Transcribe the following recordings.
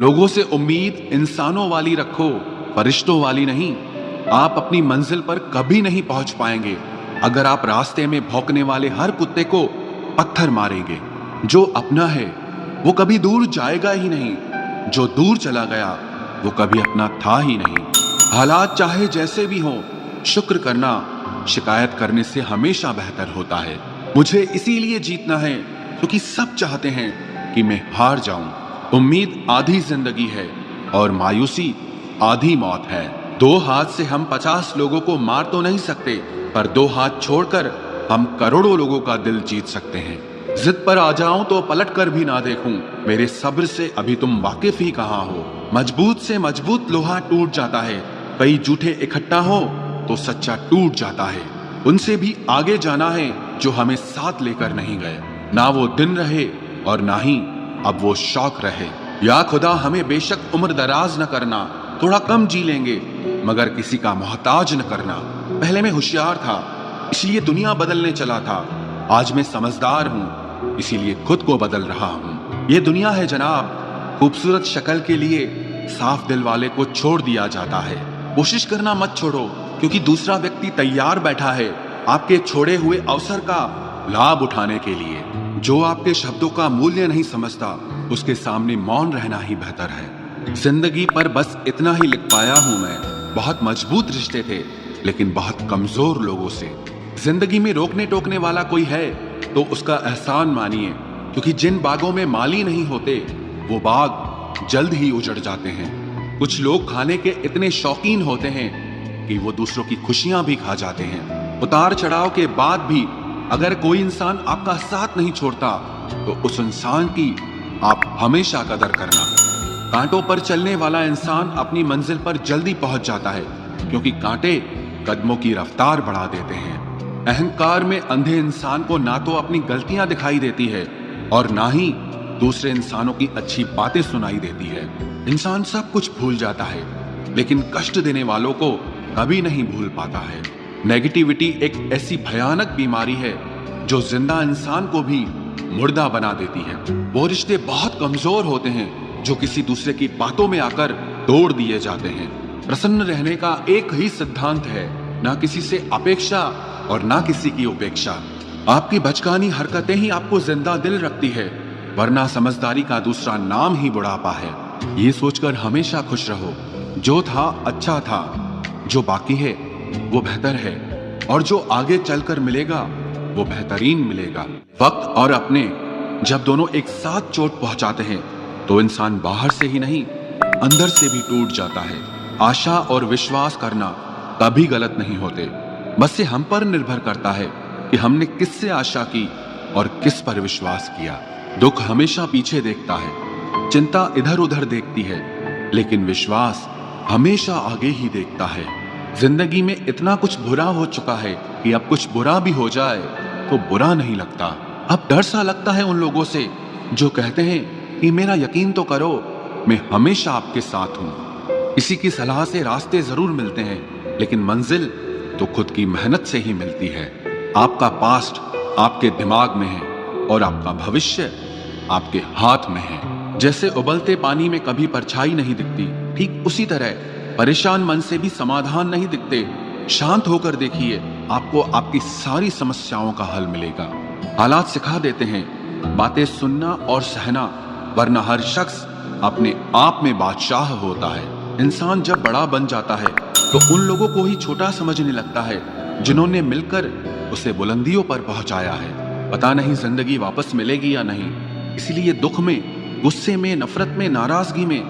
लोगों से उम्मीद इंसानों वाली रखो, फरिश्तों वाली नहीं। आप अपनी मंजिल पर कभी नहीं पहुंच पाएंगे अगर आप रास्ते में भौंकने वाले हर कुत्ते को पत्थर मारेंगे। जो अपना है वो कभी दूर जाएगा ही नहीं, जो दूर चला गया वो कभी अपना था ही नहीं। हालात चाहे जैसे भी हों, शुक्र करना शिकायत करने से हमेशा बेहतर होता है। मुझे इसीलिए जीतना है क्योंकि सब चाहते हैं कि मैं हार जाऊं। उम्मीद आधी जिंदगी है और मायूसी आधी मौत है। 2 हाथ से हम 50 लोगों को मार तो नहीं सकते, पर 2 हाथ छोड़कर हम करोड़ों लोगों का दिल जीत सकते हैं। जिद पर आ जाऊं तो पलट कर भी ना देखूं, मेरे सब्र से अभी तुम वाकिफ ही कहां हो। मजबूत से मजबूत लोहा टूट जाता है, कई जूठे इकट्ठा हो तो सच्चा टूट जाता है। उनसे भी आगे जाना है जो हमें साथ लेकर नहीं गए। ना वो दिन रहे और ना ही अब वो शौक रहे। या खुदा हमें बेशक उम्र दराज न करना, थोड़ा कम जी लेंगे मगर किसी का मोहताज न करना। पहले मैं होशियार था इसलिए दुनिया बदलने चला था, आज मैं समझदार हूँ इसीलिए खुद को बदल रहा हूँ। ये दुनिया है जनाब, खूबसूरत शक्ल के लिए साफ दिल वाले को छोड़ दिया जाता है। कोशिश करना मत छोड़ो क्योंकि दूसरा व्यक्ति तैयार बैठा है आपके छोड़े हुए अवसर का लाभ उठाने के लिए। जो आपके शब्दों का मूल्य नहीं समझता उसके सामने मौन रहना ही बेहतर है। जिंदगी पर बस इतना ही लिख पाया हूं मैं, बहुत मजबूत रिश्ते थे लेकिन बहुत कमजोर लोगों से। जिंदगी में रोकने टोकने वाला कोई है तो उसका एहसान मानिए, क्योंकि जिन बागों में माली नहीं होते वो बाग जल्द ही उजड़ जाते हैं। कुछ लोग खाने के इतने शौकीन होते हैं कि वो दूसरों की खुशियां भी खा जाते हैं। उतार चढ़ाव के बाद भी अगर कोई इंसान आपका साथ नहीं छोड़ता तो उस इंसान की आप हमेशा कदर करना। कांटों पर चलने वाला इंसान अपनी मंजिल पर जल्दी पहुंच जाता है क्योंकि कांटे कदमों की रफ्तार बढ़ा देते हैं। अहंकार में अंधे इंसान को ना तो अपनी गलतियां दिखाई देती है और ना ही दूसरे इंसानों की अच्छी बातें सुनाई देती है। इंसान सब कुछ भूल जाता है लेकिन कष्ट देने वालों को कभी नहीं भूल पाता है। नेगेटिविटी एक ऐसी भयानक बीमारी है जो जिंदा इंसान को भी मुर्दा बना देती है। वो रिश्ते बहुत कमजोर होते हैं जो किसी दूसरे की बातों में आकर तोड़ दिए जाते हैं। प्रसन्न रहने का एक ही सिद्धांत है, ना किसी से अपेक्षा और ना किसी की उपेक्षा। आपकी बचकानी हरकतें ही आपको जिंदा दिल रखती है, वरना समझदारी का दूसरा नाम ही बुढ़ापा है। ये सोचकर हमेशा खुश रहो, जो था अच्छा था, जो बाकी है वो बेहतर है और जो आगे चलकर मिलेगा वो बेहतरीन मिलेगा। वक्त और अपने जब दोनों एक साथ चोट पहुंचाते हैं तो इंसान बाहर से ही नहीं अंदर से भी टूट जाता है। आशा और विश्वास करना कभी गलत नहीं होते, बस ये हम पर निर्भर करता है कि हमने किससे आशा की और किस पर विश्वास किया। दुख हमेशा पीछे देखता है, चिंता इधर उधर देखती है, लेकिन विश्वास हमेशा आगे ही देखता है। जिंदगी में इतना कुछ बुरा हो चुका है कि अब कुछ बुरा भी हो जाए तो बुरा नहीं लगता। अब डर सा लगता है उन लोगों से जो कहते हैं कि मेरा यकीन तो करो, मैं हमेशा आपके साथ हूं। किसी की सलाह से रास्ते जरूर मिलते हैं लेकिन मंजिल तो खुद की मेहनत से ही मिलती है। आपका पास्ट आपके दिमाग में है और आपका भविष्य आपके हाथ में है। जैसे उबलते पानी में कभी परछाई नहीं दिखती, ठीक उसी तरह परेशान मन से भी समाधान नहीं दिखते। शांत होकर देखिए, आपको आपकी सारी समस्याओं का हल मिलेगा। हालात सिखा देते हैं बातें सुनना और सहना, वरना हर शख्स अपने आप में बादशाह होता है। इंसान जब बड़ा बन जाता है तो उन लोगों को ही छोटा समझने लगता है जिन्होंने मिलकर उसे बुलंदियों पर पहुंचाया है। पता नहीं जिंदगी वापस मिलेगी या नहीं, इसलिए दुख में, गुस्से में, नफरत में, नाराजगी में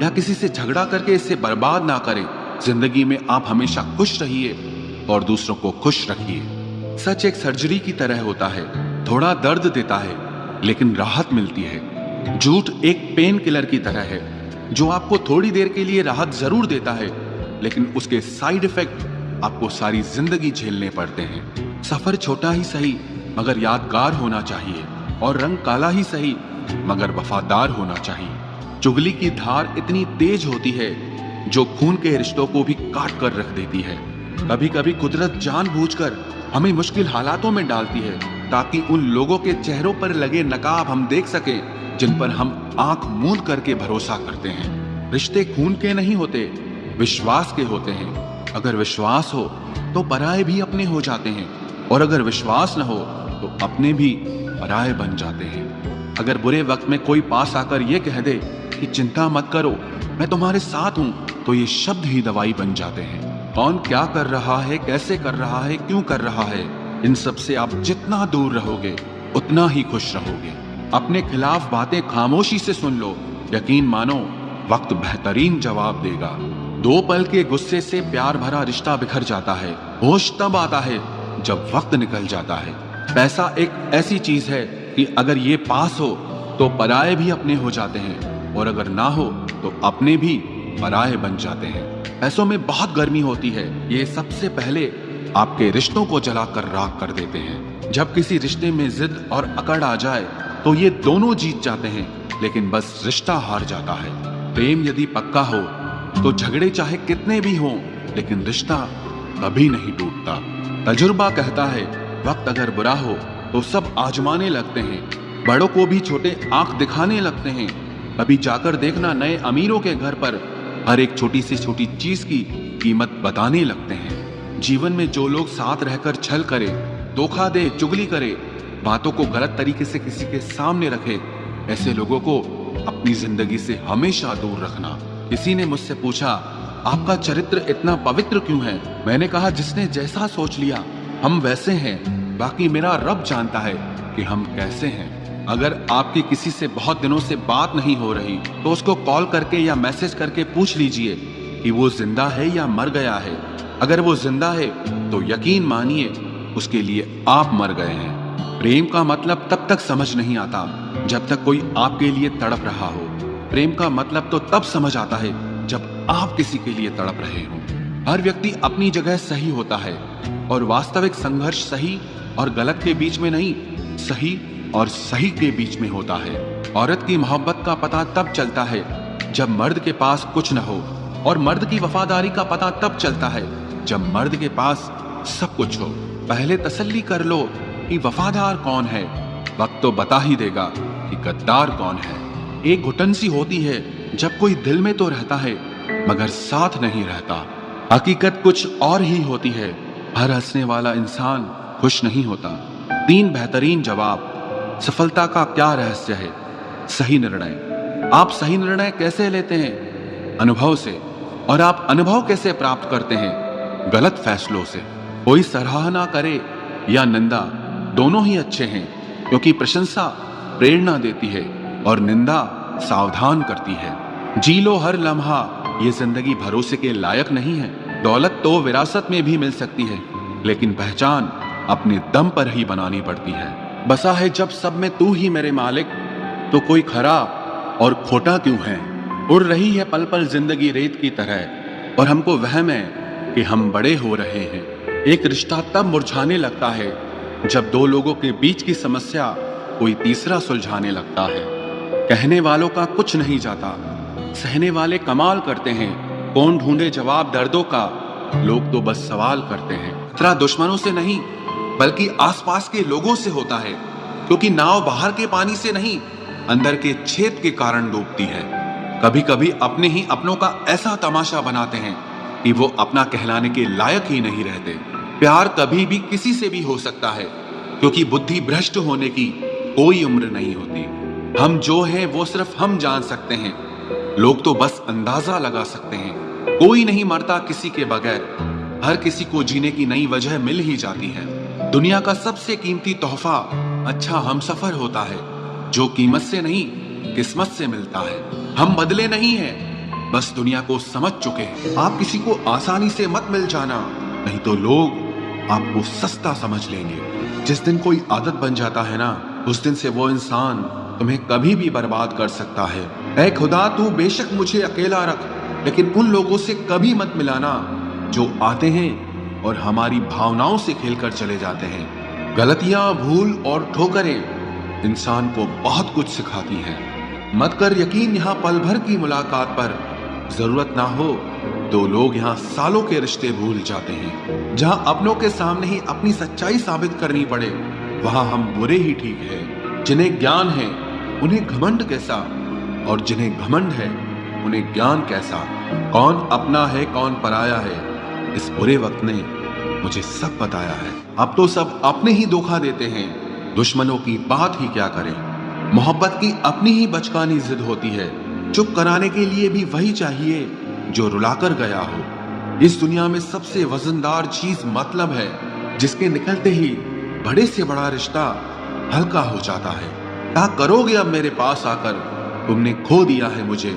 या किसी से झगड़ा करके इसे बर्बाद ना करें। जिंदगी में आप हमेशा खुश रहिए और दूसरों को खुश रखिए। सच एक सर्जरी की तरह होता है, थोड़ा दर्द देता है लेकिन राहत मिलती है। झूठ एक पेन किलर की तरह है जो आपको थोड़ी देर के लिए राहत जरूर देता है लेकिन उसके साइड इफेक्ट आपको सारी जिंदगी झेलने पड़ते हैं। सफर छोटा ही सही मगर यादगार होना चाहिए और रंग काला ही सही मगर वफादार होना चाहिए। चुगली की धार इतनी तेज होती है जो खून के रिश्तों को भी काट कर रख देती है। कभी कभी कुदरत जानबूझकर हमें मुश्किल हालातों में डालती है ताकि उन लोगों के चेहरों पर लगे नकाब हम देख सकें जिन पर हम आंख मूंद करके भरोसा करते हैं। रिश्ते खून के नहीं होते, विश्वास के होते हैं। अगर विश्वास हो तो पराये भी अपने हो जाते हैं, और अगर विश्वास न हो तो अपने भी पराये बन जाते हैं। अगर बुरे वक्त में कोई पास आकर यह कह दे कि चिंता मत करो, मैं तुम्हारे साथ हूं, तो ये शब्द ही दवाई बन जाते हैं। कौन क्या कर रहा है, कैसे कर रहा है, क्यों कर रहा है, इन सब से आप जितना दूर रहोगे उतना ही खुश रहोगे। अपने खिलाफ बातें खामोशी से सुन लो, यकीन मानो वक्त बेहतरीन जवाब देगा। 2 पल के गुस्से से प्यार भरा रिश्ता बिखर जाता है। होश तब आता है जब वक्त निकल जाता है। पैसा एक ऐसी चीज है कि अगर ये पास हो तो पराये भी अपने हो जाते हैं, और अगर ना हो तो अपने भी पराये बन जाते हैं। पैसों में बहुत गर्मी होती है, ये सबसे पहले आपके रिश्तों को जलाकर राख कर देते हैं। जब किसी रिश्ते में जिद और अकड़ आ जाए तो ये दोनों जीत जाते हैं, लेकिन बस रिश्ता हार जाता है। प्रेम यदि पक्का हो तो झगड़े चाहे कितने भी हों, लेकिन रिश्ता कभी नहीं टूटता। तजुर्बा कहता है वक्त अगर बुरा हो तो सब आजमाने लगते हैं, बड़ों को भी छोटे आंख दिखाने लगते हैं। अभी जाकर देखना नए अमीरों के घर पर हर एक छोटी से छोटी चीज की कीमत बताने लगते हैं। जीवन में जो लोग साथ रहकर छल करे, धोखा दे, चुगली करे, बातों को गलत तरीके से किसी के सामने रखे, ऐसे लोगों को अपनी जिंदगी से हमेशा दूर रखना। किसी ने मुझसे पूछा, आपका चरित्र इतना पवित्र क्यों है? मैंने कहा, जिसने जैसा सोच लिया हम वैसे हैं, बाकी मेरा रब जानता है कि हम कैसे हैं। अगर आपकी किसी से बहुत दिनों से बात नहीं हो रही तो उसको कॉल करके या मैसेज करके पूछ लीजिए कि वो जिंदा है या मर गया है। अगर वो जिंदा है तो यकीन मानिए उसके लिए आप मर गए हैं। प्रेम का मतलब तब तक समझ नहीं आता जब तक कोई आपके लिए तड़प रहा हो। प्रेम का मतलब तो तब समझ आता है जब आप किसी के लिए तड़प रहे हो। हर व्यक्ति अपनी जगह सही होता है, और वास्तविक संघर्ष सही और गलत के बीच में नहीं, सही और सही के बीच में होता है। औरत की मोहब्बत का पता तब चलता है जब मर्द के पास कुछ न हो, और मर्द की वफादारी का पता तब चलता है जब मर्द के पास सब कुछ हो। पहले तसल्ली कर लो कि वफादार कौन है, वक्त तो बता ही देगा कि गद्दार कौन है। एक घुटन सी होती है जब कोई दिल में तो रहता है मगर साथ नहीं रहता। हकीकत कुछ और ही होती है, हर हंसने वाला इंसान खुश नहीं होता। 3 बेहतरीन जवाब। सफलता का क्या रहस्य है? सही निर्णय। आप सही निर्णय कैसे लेते हैं? अनुभव से। और आप अनुभव कैसे प्राप्त करते हैं? गलत फैसलों से। कोई सराहना करे या निंदा, दोनों ही अच्छे हैं, क्योंकि प्रशंसा प्रेरणा देती है और निंदा सावधान करती है। जी लो हर लम्हा, ये जिंदगी भरोसे के लायक नहीं है। दौलत तो विरासत में भी मिल सकती है, लेकिन पहचान अपने दम पर ही बनानी पड़ती है। बसा है जब सब में तू ही मेरे मालिक, तो कोई खरा और खोटा क्यों है? उड़ रही है पल पल जिंदगी रेत की तरह, और हमको वहम है कि हम बड़े हो रहे हैं। एक रिश्ता तब मुरझाने लगता है जब 2 लोगों के बीच की समस्या कोई तीसरा सुलझाने लगता है। कहने वालों का कुछ नहीं जाता, सहने वाले कमाल करते हैं। कौन ढूंढे जवाब दर्दों का, लोग तो बस सवाल करते हैं। खतरा दुश्मनों से नहीं बल्कि आसपास के लोगों से होता है, क्योंकि नाव बाहर के पानी से नहीं, अंदर के छेद के कारण डूबती है। कभी कभी अपने ही अपनों का ऐसा तमाशा बनाते हैं कि वो अपना कहलाने के लायक ही नहीं रहते। प्यार कभी भी किसी से भी हो सकता है, क्योंकि बुद्धि भ्रष्ट होने की कोई उम्र नहीं होती। हम जो हैं वो सिर्फ हम जान सकते हैं, लोग तो बस अंदाजा लगा सकते हैं। कोई नहीं मरता किसी के बगैर, हर किसी को जीने की नई वजह मिल ही जाती है। दुनिया का सबसे कीमती तोहफा अच्छा हमसफर होता है, जो कीमत से नहीं किस्मत से मिलता है। हम बदले नहीं हैं, बस दुनिया को समझ चुके हैं। आप किसी को आसानी से मत मिल जाना, नहीं तो लोग आपको सस्ता समझ लेंगे। जिस दिन कोई आदत बन जाता है ना, उस दिन से वो इंसान तुम्हें कभी भी बर्बाद कर सकता है। ऐ खुदा, तू बेशक मुझे अकेला रख, लेकिन उन लोगों से कभी मत मिलाना जो आते हैं और हमारी भावनाओं से खेलकर चले जाते हैं। गलतियां, भूल और ठोकरें इंसान को बहुत कुछ सिखाती हैं। मत कर यकीन यहाँ पल भर की मुलाकात पर, जरूरत ना हो तो लोग यहाँ सालों के रिश्ते भूल जाते हैं। जहां अपनों के सामने ही अपनी सच्चाई साबित करनी पड़े, वहां हम बुरे ही ठीक है। जिन्हें ज्ञान है उन्हें घमंड कैसा, और जिन्हें घमंड है उन्हें ज्ञान कैसा। कौन अपना है कौन पराया है, इस बुरे वक्त ने मुझे सब बताया है। अब तो सब अपने ही धोखा देते हैं, दुश्मनों की बात ही क्या करें। मोहब्बत की अपनी ही बचकानी जिद होती है, चुप कराने के लिए भी वही चाहिए जो रुलाकर गया हो। इस दुनिया में सबसे वजनदार चीज मतलब है, जिसके निकलते ही बड़े से बड़ा रिश्ता हल्का हो जाता है। क्या करोगे अब मेरे पास आकर, तुमने खो दिया है मुझे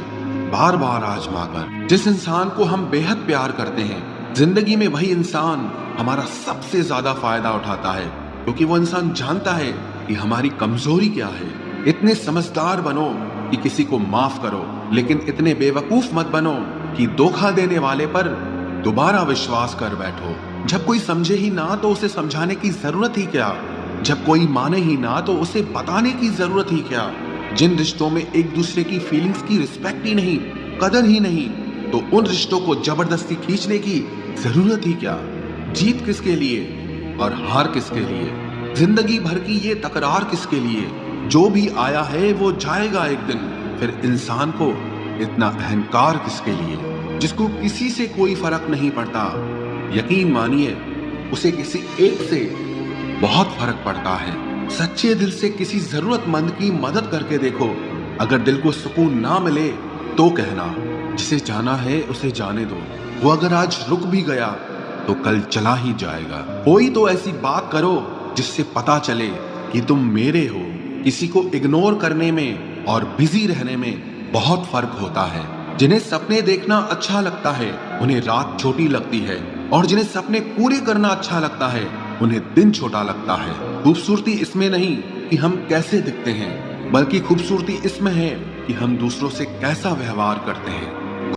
बार बार आजमा कर। जिस इंसान को हम बेहद प्यार करते हैं, जिंदगी में वही इंसान हमारा सबसे ज्यादा फायदा उठाता है, क्योंकि वो इंसान जानता है कि हमारी कमजोरी क्या है। इतने समझदार बनो कि किसी को माफ करो, लेकिन इतने बेवकूफ मत बनो कि धोखा देने वाले पर दोबारा विश्वास कर बैठो। जब कोई समझे ही ना तो उसे समझाने की जरूरत ही क्या, जब कोई माने ही ना तो उसे बताने की जरूरत ही क्या। जिन रिश्तों में एक दूसरे की फीलिंग्स की रिस्पेक्ट ही नहीं, कदर ही नहीं, तो उन रिश्तों को जबरदस्ती खींचने की जरूरत ही क्या। जीत किसके लिए और हार किसके लिए, जिंदगी भर की ये तकरार किसके लिए। जो भी आया है वो जाएगा एक दिन, फिर इंसान को इतना अहंकार किसके लिए, जिसको किसी से कोई फर्क नहीं पड़ता। यकीन मानिए उसे किसी एक से बहुत फर्क पड़ता है। सच्चे दिल से किसी जरूरतमंद की मदद करके देखो, अगर दिल को सुकून ना मिले तो कहना, जिसे जाना है उसे जाने दो। वो अगर आज रुक भी गया तो कल चला ही जाएगा। कोई तो ऐसी बात करो जिससे पता चले कि तुम मेरे हो। किसी को इग्नोर करने में और बिजी रहने में बहुत फर्क होता है। जिन्हें सपने देखना अच्छा लगता है उन्हें रात छोटी लगती है, और जिन्हें सपने पूरे करना अच्छा लगता है उन्हें दिन छोटा लगता है। खूबसूरती इसमें नहीं कि हम कैसे दिखते हैं, बल्कि खूबसूरती इसमें है कि हम दूसरों से कैसा व्यवहार करते हैं।